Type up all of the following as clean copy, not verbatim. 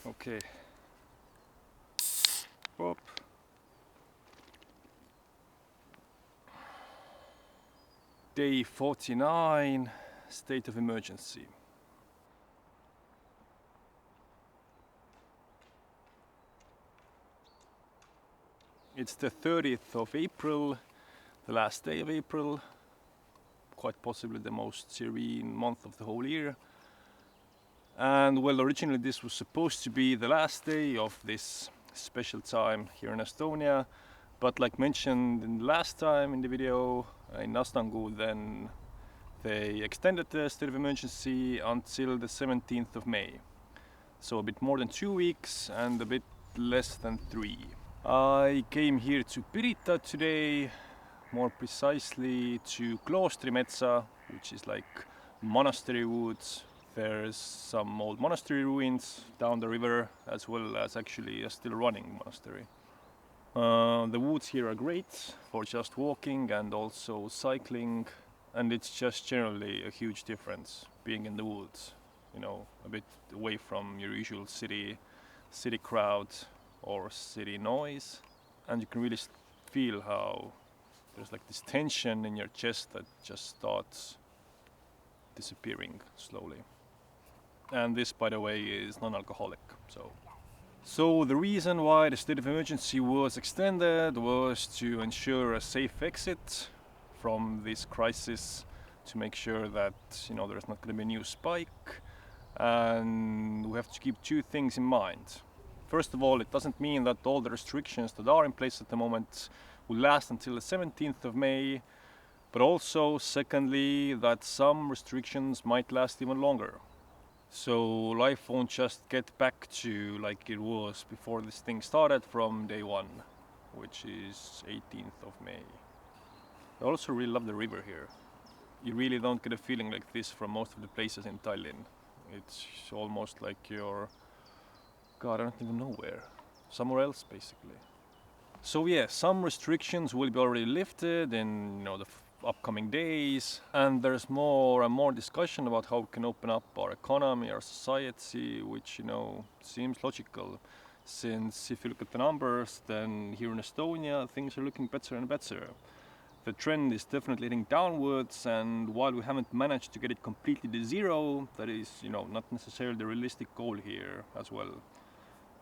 Okay. Whoop. Day 49, state of emergency. It's the 30th of April, the last day of April, quite possibly the most serene month of the whole year. And well, originally this was supposed to be the last day of this special time here in Estonia, but like mentioned in the last time in the video, in Astangu, then they extended the state of emergency until the 17th of May. So a bit more than 2 weeks and a bit less than 3. I came here to Pirita today, more precisely to Kloostrimetsa, which is like monastery woods. There's some old monastery ruins down the river, as well as actually a still running monastery. The woods here are great for just walking and also cycling, and it's just generally a huge difference being in the woods, you know, a bit away from your usual city crowd or city noise, and you can really feel how there's like this tension in your chest that just starts disappearing slowly. And this, by the way, is non-alcoholic. So the reason why the state of emergency was extended was to ensure a safe exit from this crisis, to make sure that, you know, there's not going to be a new spike. And we have to keep two things in mind. First of all, it doesn't mean that all the restrictions that are in place at the moment will last until the 17th of May, but also, secondly, that some restrictions might last even longer. So life won't just get back to like it was before this thing started from day one, which is 18th of May. I also really love the river here. You really don't get a feeling like this from most of the places in Tallinn. It's almost like you're, God, I don't even know where. Somewhere else, basically. So yeah, some restrictions will be already lifted in, you know, the upcoming days, and there's more and more discussion about how we can open up our economy, our society, which, you know, seems logical, since if you look at the numbers, then here in Estonia things are looking better and better. The trend is definitely heading downwards, and while we haven't managed to get it completely to zero, that is, you know, not necessarily the realistic goal here as well.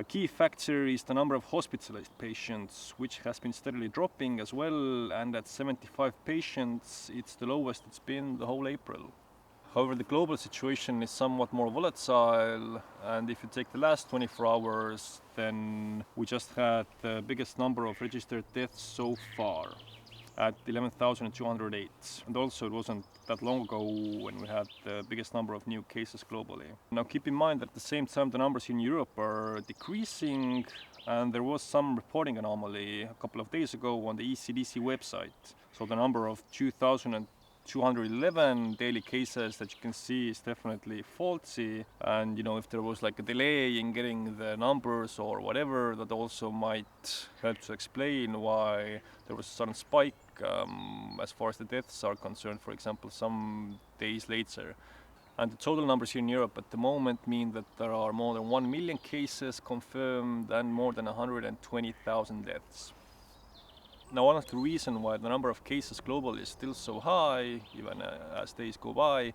A key factor is the number of hospitalized patients, which has been steadily dropping as well, and at 75 patients, it's the lowest it's been the whole April. However, the global situation is somewhat more volatile, and if you take the last 24 hours, then we just had the biggest number of registered deaths so far, at 11,208. And also it wasn't that long ago when we had the biggest number of new cases globally. Now keep in mind that at the same time the numbers in Europe are decreasing, and there was some reporting anomaly a couple of days ago on the ECDC website. So the number of 2,211 daily cases that you can see is definitely faulty, and, you know, if there was like a delay in getting the numbers or whatever, that also might help to explain why there was a sudden spike as far as the deaths are concerned, for example, some days later. And the total numbers here in Europe at the moment mean that there are more than 1 million cases confirmed and more than 120,000 deaths. Now, one of the reasons why the number of cases globally is still so high, even as days go by,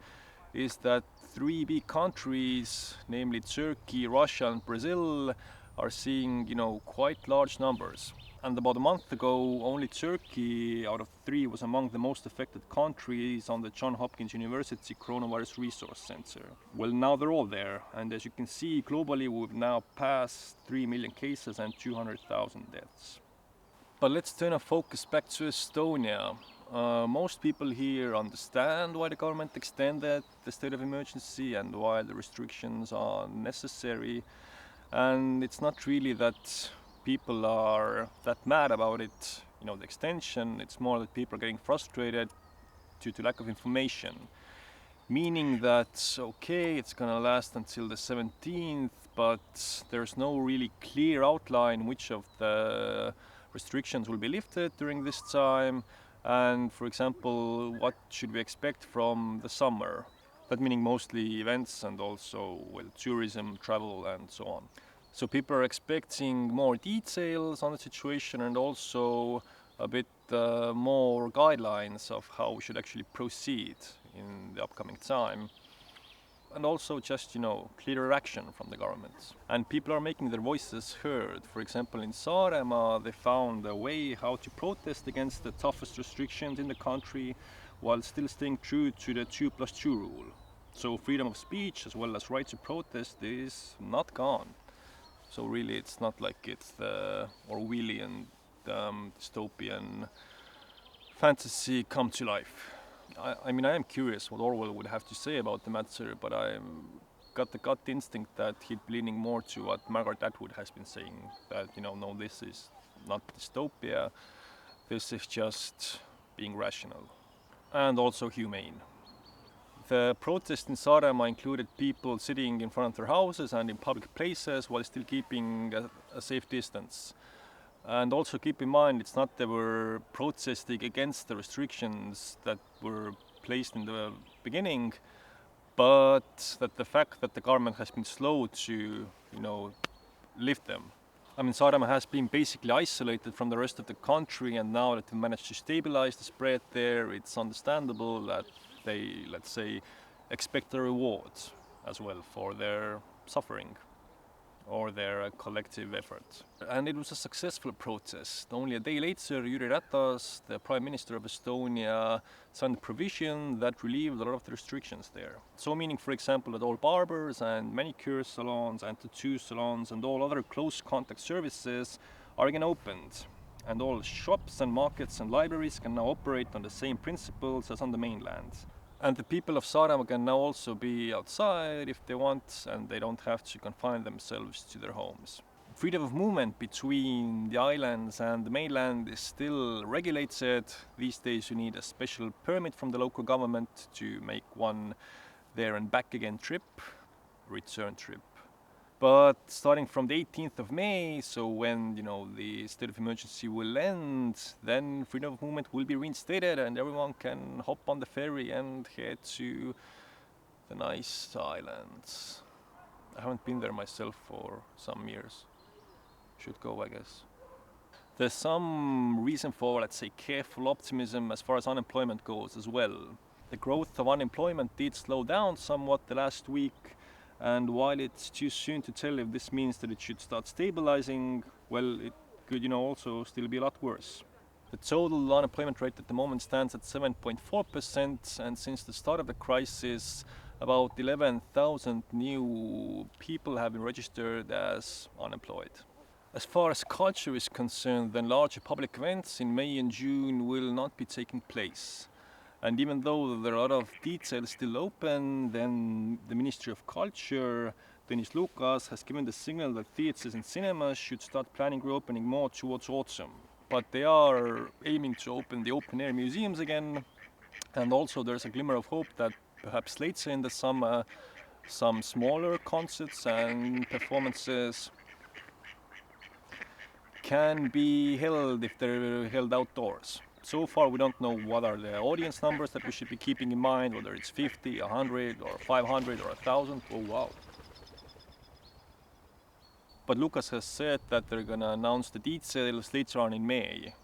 is that 3 big countries, namely Turkey, Russia and Brazil, are seeing, you know, quite large numbers. And about a month ago, only Turkey out of 3 was among the most affected countries on the Johns Hopkins University Coronavirus Resource Center. Well, now they're all there, and as you can see, globally we've now passed 3 million cases and 200,000 deaths. But let's turn our focus back to Estonia. Most people here understand why the government extended the state of emergency and why the restrictions are necessary. And it's not really that people are that mad about it, you know, the extension. It's more that people are getting frustrated due to lack of information. Meaning that, okay, it's gonna last until the 17th, but there's no really clear outline which of the restrictions will be lifted during this time, and for example, what should we expect from the summer? That meaning mostly events and also, well, tourism, travel and so on. So people are expecting more details on the situation and also a bit more guidelines of how we should actually proceed in the upcoming time. And also just, clearer action from the government. And people are making their voices heard. For example, in Saaremaa, they found a way how to protest against the toughest restrictions in the country while still staying true to the 2+2 rule. So freedom of speech as well as right to protest is not gone. So really it's not like it's the Orwellian dystopian fantasy come to life. I mean, I am curious what Orwell would have to say about the matter, but I got the gut instinct that he'd be leaning more to what Margaret Atwood has been saying, that, no, this is not dystopia, this is just being rational and also humane. The protest in Saaremaa included people sitting in front of their houses and in public places while still keeping a safe distance. And also keep in mind, it's not they were protesting against the restrictions that were placed in the beginning, but that the fact that the government has been slow to, lift them. I mean, Saaremaa has been basically isolated from the rest of the country, and now that they managed to stabilize the spread there, it's understandable that they, let's say, expect a reward as well for their suffering or their collective effort. And it was a successful protest. Only a day later, Jüri Ratas, the Prime Minister of Estonia, signed a provision that relieved a lot of the restrictions there. So meaning, for example, that all barbers and manicure salons and tattoo salons and all other close contact services are again opened. And all shops and markets and libraries can now operate on the same principles as on the mainland. And the people of Saaremaa can now also be outside if they want, and they don't have to confine themselves to their homes. Freedom of movement between the islands and the mainland is still regulated. These days you need a special permit from the local government to make one there and back again trip, return trip. But starting from the 18th of May, so when the state of emergency will end, then freedom of movement will be reinstated and everyone can hop on the ferry and head to the nice islands. I haven't been there myself for some years. Should go, I guess. There's some reason for, let's say, careful optimism as far as unemployment goes as well. The growth of unemployment did slow down somewhat the last week. And while it's too soon to tell if this means that it should start stabilizing, well, it could, also still be a lot worse. The total unemployment rate at the moment stands at 7.4%, and since the start of the crisis, about 11,000 new people have been registered as unemployed. As far as culture is concerned, then larger public events in May and June will not be taking place. And even though there are a lot of details still open, then the Ministry of Culture, Tõnis Lukas, has given the signal that theatres and cinemas should start planning reopening more towards autumn. But they are aiming to open the open-air museums again, and also there's a glimmer of hope that perhaps later in the summer some smaller concerts and performances can be held if they're held outdoors. So far we don't know what are the audience numbers that we should be keeping in mind, whether it's 50, 100 or 500 or 1,000. Oh wow. But Lukas has said that they're gonna announce the details later on in May,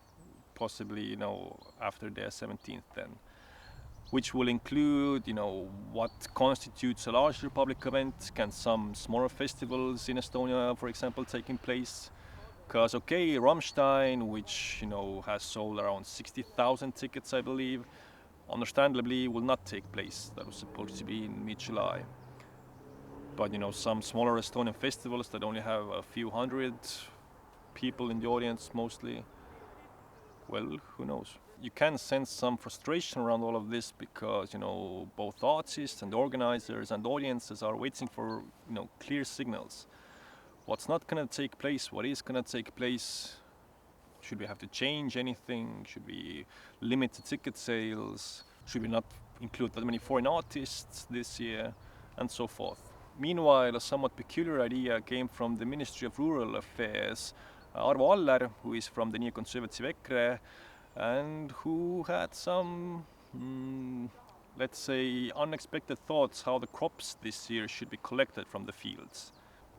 possibly, after the 17th then, which will include, what constitutes a larger public event. Can some smaller festivals in Estonia, for example, taking place? Because, okay, Rammstein, which, has sold around 60,000 tickets, I believe, understandably will not take place. That was supposed to be in mid-July. But, some smaller Estonian festivals that only have a few hundred people in the audience mostly, well, who knows? You can sense some frustration around all of this because, both artists and organizers and audiences are waiting for, clear signals. What's not going to take place, what is going to take place, should we have to change anything, should we limit the ticket sales, should we not include that many foreign artists this year, and so forth. Meanwhile, a somewhat peculiar idea came from the Ministry of Rural Affairs, Arvo Aller, who is from the neoconservative EKRE, and who had some, let's say, unexpected thoughts how the crops this year should be collected from the fields.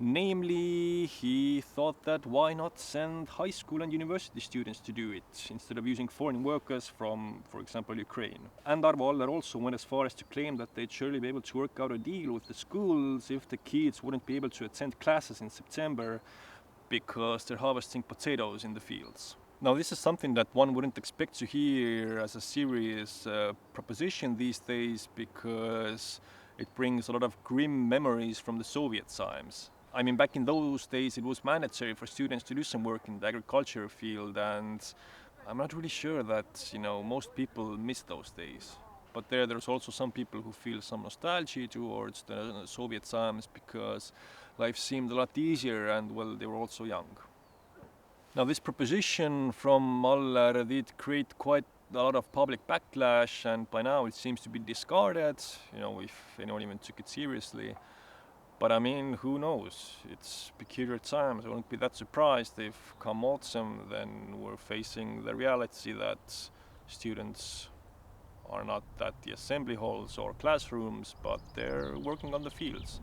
Namely, he thought that why not send high school and university students to do it instead of using foreign workers from, for example, Ukraine. And ORWELL also went as far as to claim that they'd surely be able to work out a deal with the schools if the kids wouldn't be able to attend classes in September because they're harvesting potatoes in the fields. Now, this is something that one wouldn't expect to hear as a serious proposition these days, because it brings a lot of grim memories from the Soviet times. I mean, back in those days it was mandatory for students to do some work in the agriculture field, and I'm not really sure that, most people miss those days. But there's also some people who feel some nostalgia towards the Soviet times because life seemed a lot easier and, well, they were also young. Now, this proposition from Aller did create quite a lot of public backlash, and by now it seems to be discarded, if anyone even took it seriously. But I mean, who knows? It's peculiar times. I wouldn't be that surprised if come autumn then we're facing the reality that students are not at the assembly halls or classrooms, but they're working on the fields.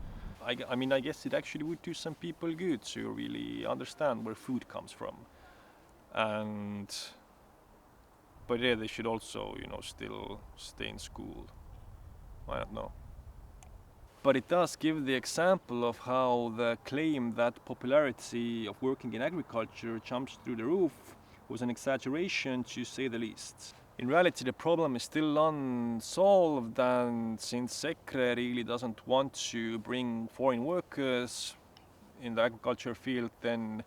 I mean, I guess it actually would do some people good to really understand where food comes from. But yeah, they should also, still stay in school. I don't know. But it does give the example of how the claim that popularity of working in agriculture jumps through the roof was an exaggeration, to say the least. In reality, the problem is still unsolved, and since SECRE really doesn't want to bring foreign workers in the agriculture field, then,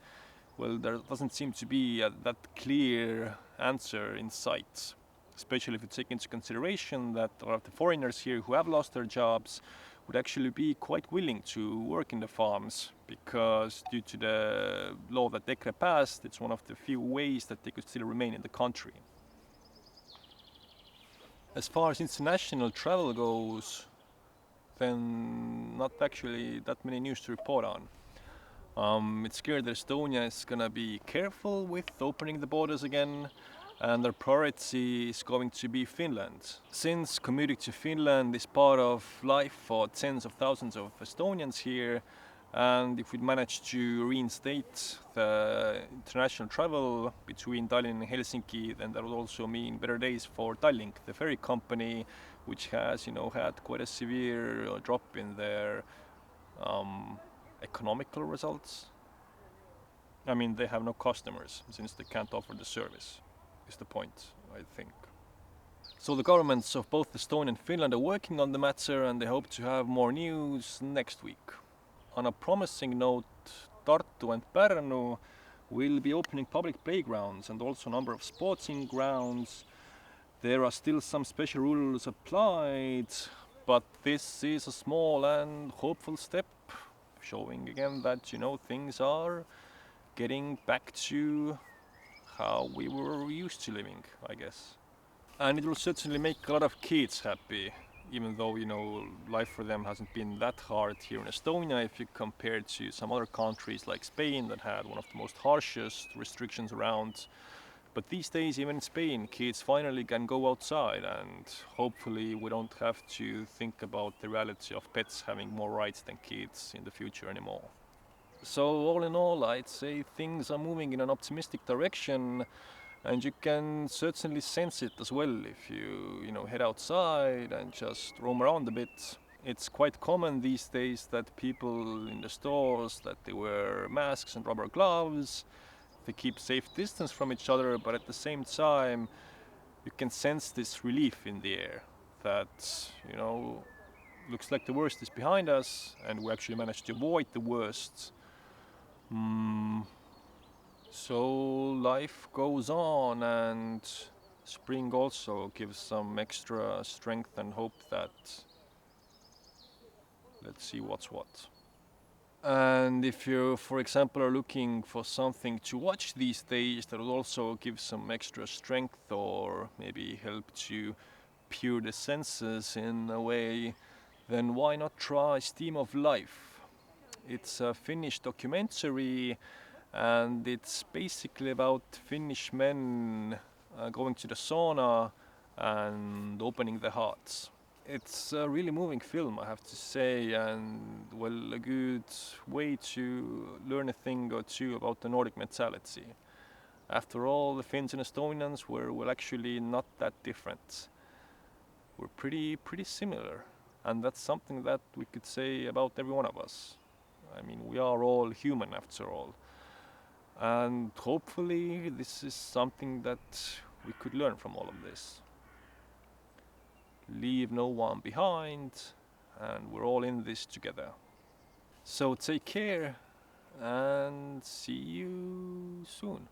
well, there doesn't seem to be that clear answer in sight. Especially if you take into consideration that a lot of the foreigners here who have lost their jobs would actually be quite willing to work in the farms, because due to the law that SECRE passed, it's one of the few ways that they could still remain in the country. As far as international travel goes, then not actually that many news to report on. It's clear that Estonia is gonna be careful with opening the borders again, and their priority is going to be Finland. Since commuting to Finland is part of life for tens of thousands of Estonians here, and if we manage to reinstate the international travel between Tallinn and Helsinki, then that would also mean better days for Tallink, the ferry company, which has, had quite a severe drop in their economical results. I mean, they have no customers since they can't offer the service, is the point, I think. So the governments of both Estonia and Finland are working on the matter, and they hope to have more news next week. On a promising note, Tartu and Pärnu will be opening public playgrounds and also a number of sporting grounds. There are still some special rules applied, but this is a small and hopeful step, showing again that, things are getting back to how we were used to living, I guess. And it will certainly make a lot of kids happy, even though, life for them hasn't been that hard here in Estonia if you compare to some other countries like Spain that had one of the most harshest restrictions around. But these days, even in Spain, kids finally can go outside, and hopefully we don't have to think about the reality of pets having more rights than kids in the future anymore. So all in all, I'd say things are moving in an optimistic direction, and you can certainly sense it as well if you, head outside and just roam around a bit. It's quite common these days that people in the stores, that they wear masks and rubber gloves, they keep safe distance from each other, but at the same time you can sense this relief in the air that, looks like the worst is behind us and we actually managed to avoid the worst. So life goes on, and spring also gives some extra strength and hope that let's see what's what. And if you, for example, are looking for something to watch these days that will also give some extra strength or maybe help to pure the senses in a way, then why not try Steam of Life? It's a Finnish documentary, and it's basically about Finnish men going to the sauna and opening their hearts. It's a really moving film, I have to say, and well, a good way to learn a thing or two about the Nordic mentality. After all, the Finns and Estonians were well actually not that different. We're pretty similar, and that's something that we could say about every one of us. I mean, we are all human after all, and hopefully this is something that we could learn from all of this. Leave no one behind, and we're all in this together. So take care and see you soon.